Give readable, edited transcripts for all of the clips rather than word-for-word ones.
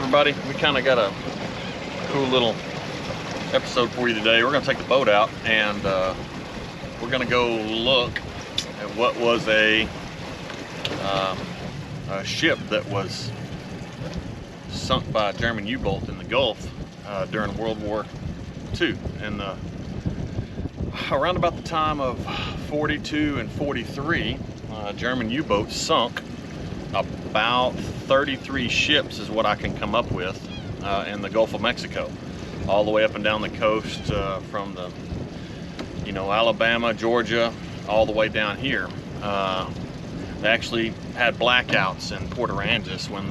everybody. We kind of got a cool little episode for you today. We're going to take the boat out and we're going to go look at what was a ship that was sunk by a German U-boat in the Gulf during World War II. And around about the time of 42 and 43, German U-boats sunk about 33 ships is what I can come up with in the Gulf of Mexico, all the way up and down the coast from the, Alabama, Georgia, all the way down here. They actually had blackouts in Port Aransas when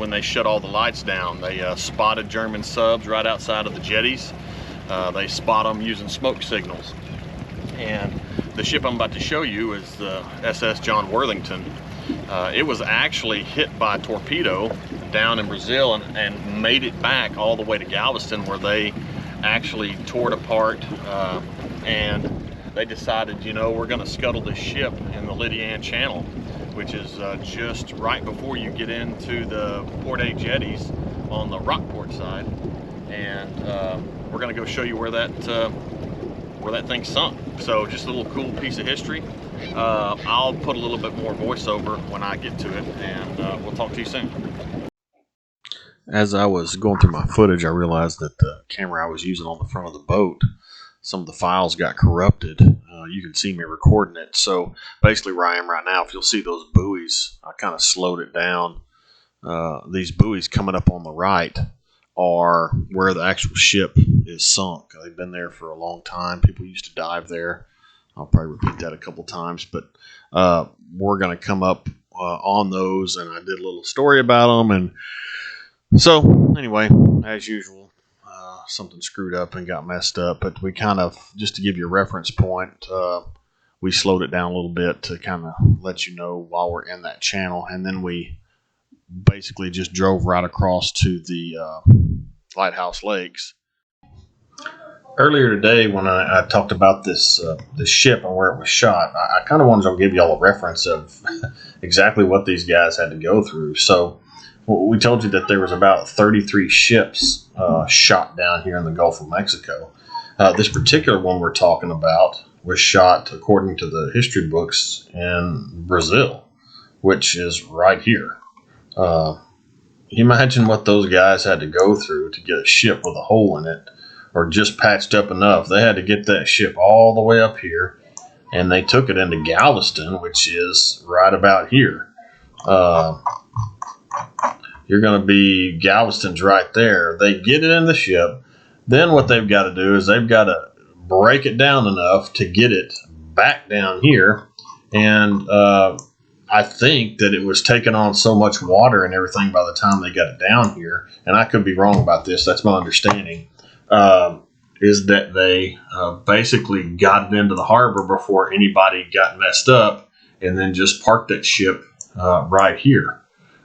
they shut all the lights down. They spotted German subs right outside of the jetties. They spot them using smoke signals. And the ship I'm about to show you is the SS Worthington. It was actually hit by a torpedo down in Brazil and made it back all the way to Galveston, where they actually tore it apart and they decided, we're going to scuttle this ship in the Lydian Channel, which is just right before you get into the Port A jetties on the Rockport side. And we're going to go show you where that thing sunk. So just a little cool piece of history. I'll put a little bit more voiceover when I get to it, and we'll talk to you soon. As I was going through my footage, I realized that the camera I was using on the front of the boat, some of the files got corrupted. You can see me recording it. So basically where I am right now, if you'll see those buoys, I kind of slowed it down. These buoys coming up on the right are where the actual ship is sunk. They've been there for a long time. People used to dive there. I'll probably repeat that a couple times, but we're going to come up on those, and I did a little story about them. And so anyway, as usual, something screwed up and got messed up, but we kind of, just to give you a reference point, we slowed it down a little bit to kind of let you know while we're in that channel. And then we basically just drove right across to the Lighthouse Lakes. Earlier today, when I talked about this ship and where it was shot, I kind of wanted to give you all a reference of exactly what these guys had to go through. So we told you that there was about 33 ships shot down here in the Gulf of Mexico. This particular one we're talking about was shot, according to the history books, in Brazil, which is right here. Imagine what those guys had to go through to get a ship with a hole in it, or just patched up enough. They had to get that ship all the way up here, and they took it into Galveston, which is right about here. You're going to be, Galveston's right there. They get it in the ship. Then what they've got to do is they've got to break it down enough to get it back down here. And I think that it was taking on so much water and everything by the time they got it down here. And I could be wrong about this. That's my understanding. Is that they basically got it into the harbor before anybody got messed up, and then just parked that ship right here.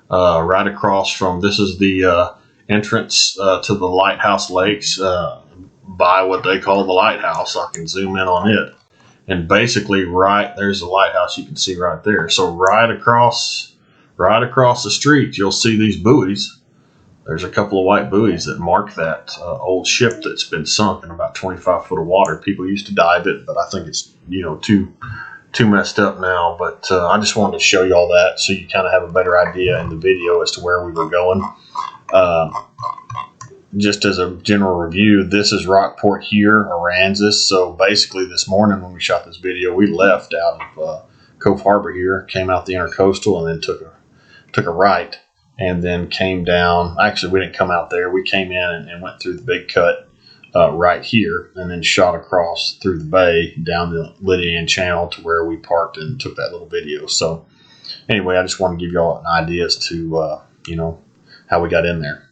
Right across from, this is the entrance to the Lighthouse Lakes by what they call the lighthouse. I can zoom in on it, and basically there's the lighthouse you can see right there. So right across the street, you'll see these buoys. There's a couple of white buoys that mark that old ship that's been sunk in about 25 foot of water. People used to dive it, but I think it's too messed up now. But I just wanted to show you all that so you kind of have a better idea in the video as to where we were going. Just as a general review, this is Rockport here, Aransas. So basically this morning when we shot this video, we left out of Cove Harbor here, came out the intercoastal, and then took a right, and then came down. Actually, we didn't come out there. We came in and went through the big cut right here, and then shot across through the bay down the Lydian Channel to where we parked and took that little video. So anyway, I just want to give you all an idea as to how we got in there.